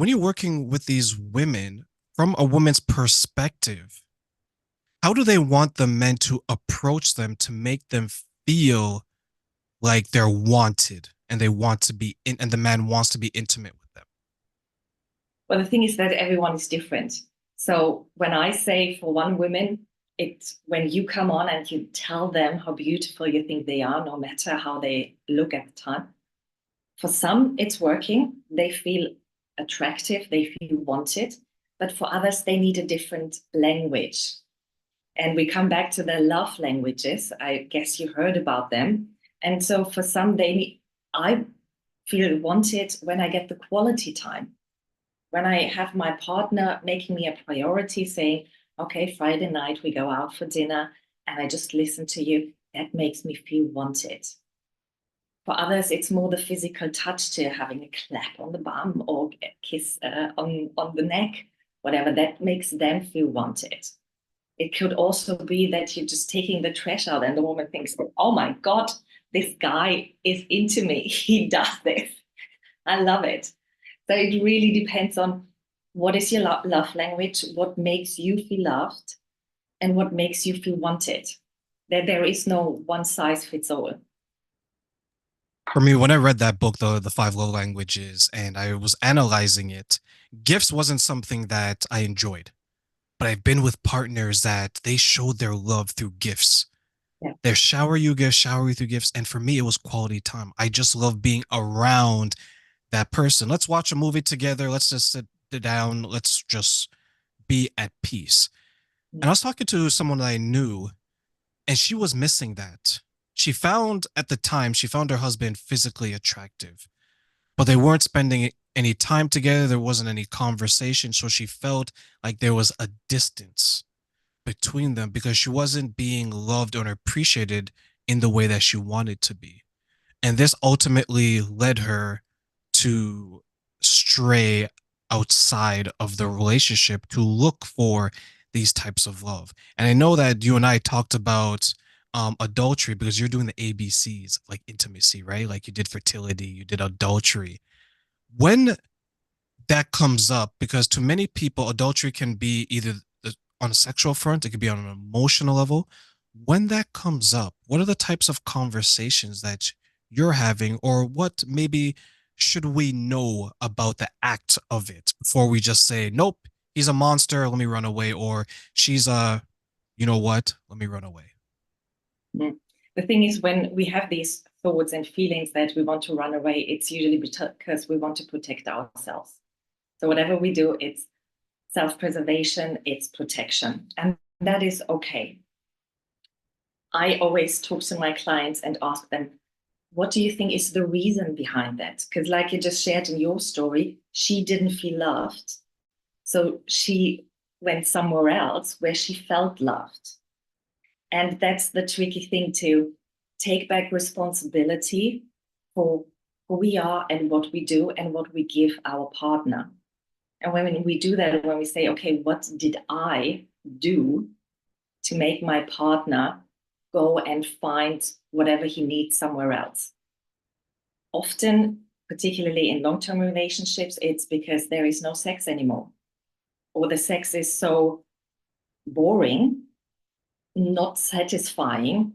when you're working with these women from a woman's perspective, how do they want the men to approach them to make them feel like they're wanted and they want to be in, and the man wants to be intimate with them? Well, the thing is that everyone is different. So when I say for one woman, it's when you come on and you tell them how beautiful you think they are, no matter how they look at the time. For some, it's working. They feel attractive, they feel wanted. But for others, they need a different language. And we come back to the love languages. I guess you heard about them. And so for some, I feel wanted when I get the quality time, when I have my partner making me a priority, saying, okay, Friday night we go out for dinner and I just listen to you, that makes me feel wanted. For others, it's more the physical touch to having a clap on the bum or a kiss on the neck, whatever, that makes them feel wanted. It could also be that you're just taking the trash out and the woman thinks, oh my God, this guy is into me. He does this. I love it. So it really depends on what is your love language, what makes you feel loved, and what makes you feel wanted. There is no one size fits all. For me, when I read that book, the five love languages, and I was analyzing it, gifts wasn't something that I enjoyed. But I've been with partners that they showed their love through gifts. Yeah. They shower you gifts, shower you through gifts. And for me, it was quality time. I just love being around that person. Let's watch a movie together. Let's just sit down. Let's just be at peace. And I was talking to someone that I knew, and she was missing that. At the time, she found her husband physically attractive, but they weren't spending any time together. There wasn't any conversation. So she felt like there was a distance between them because she wasn't being loved or appreciated in the way that she wanted to be. And this ultimately led her to stray outside of the relationship to look for these types of love. And I know that you and I talked about adultery because you're doing the ABCs like intimacy, right? Like you did fertility, you did adultery. When that comes up, because to many people, adultery can be either on a sexual front, it could be on an emotional level. When that comes up, what are the types of conversations that you're having, or what maybe should we know about the act of it before we just say, nope, he's a monster, let me run away, or she's a, you know what, let me run away? Mm. The thing is, when we have these thoughts and feelings that we want to run away, it's usually because we want to protect ourselves. So whatever we do, it's self-preservation, it's protection, and that is okay. I always talk to my clients and ask them, what do you think is the reason behind that? Because like you just shared in your story, she didn't feel loved. So she went somewhere else where she felt loved. And that's the tricky thing, to take back responsibility for who we are and what we do and what we give our partner. And when we do that, when we say, okay, what did I do to make my partner go and find whatever he needs somewhere else? Often, particularly in long-term relationships, it's because there is no sex anymore, or the sex is so boring, not satisfying.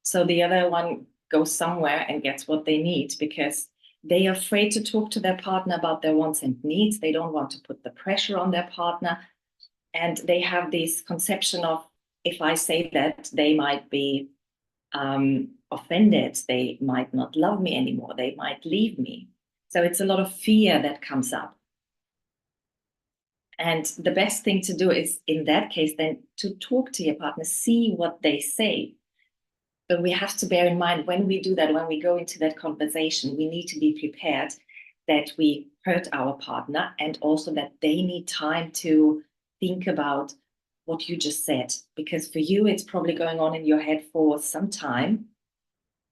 So the other one goes somewhere and gets what they need because they are afraid to talk to their partner about their wants and needs. They don't want to put the pressure on their partner. And they have this conception of, if I say that, they might be offended. They might not love me anymore. They might leave me. So it's a lot of fear that comes up. And the best thing to do is, in that case, then to talk to your partner, see what they say. But we have to bear in mind, when we do that, when we go into that conversation, we need to be prepared that we hurt our partner, and also that they need time to think about what you just said. Because for you, it's probably going on in your head for some time.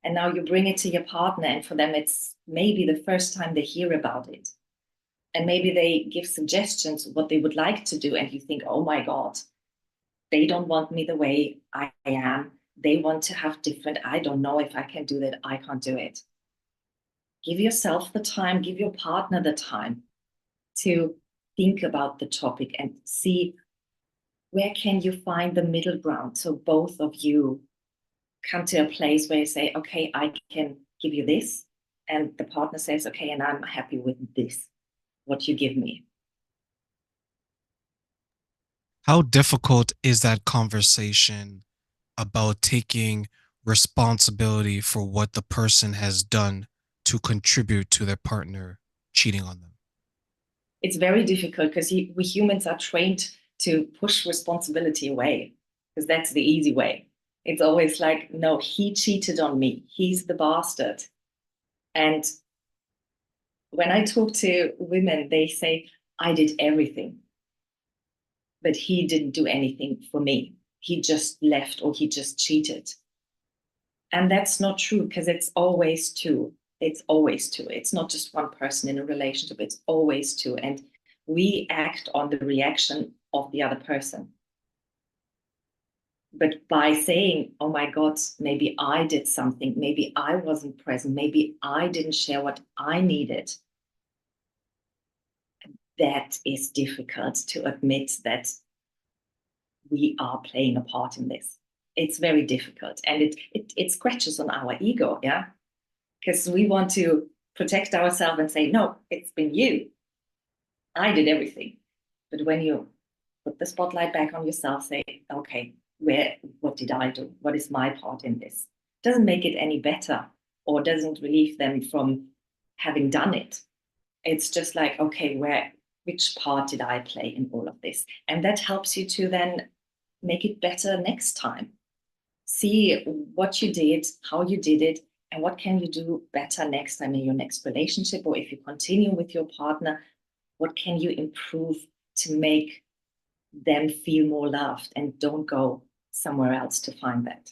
And now you bring it to your partner, and for them, it's maybe the first time they hear about it. And maybe they give suggestions what they would like to do, and you think, oh my God, they don't want me the way I am. They want to have different. I don't know if I can do that. I can't do it. Give yourself the time, give your partner the time to think about the topic and see where can you find the middle ground so both of you come to a place where you say, okay, I can give you this, and the partner says, okay, and I'm happy with this, what you give me. How difficult is that conversation about taking responsibility for what the person has done to contribute to their partner cheating on them? It's very difficult because we humans are trained to push responsibility away because that's the easy way. It's always like, no, he cheated on me. He's the bastard. And when I talk to women, they say, I did everything, but he didn't do anything for me. He just left or he just cheated. And that's not true because it's always two. It's always two. It's not just one person in a relationship, it's always two. And we act on the reaction of the other person. But by saying, oh my God, maybe I did something, maybe I wasn't present, maybe I didn't share what I needed, that is difficult to admit that we are playing a part in this. It's very difficult. And it scratches on our ego, yeah? Because we want to protect ourselves and say, no, it's been you. I did everything. But when you put the spotlight back on yourself, say, okay, what did I do? What is my part in this? Doesn't make it any better or doesn't relieve them from having done it. It's just like, okay, which part did I play in all of this? And that helps you to then make it better next time. See what you did, how you did it, and what can you do better next time in your next relationship, or if you continue with your partner, what can you improve to make them feel more loved and don't go somewhere else to find that.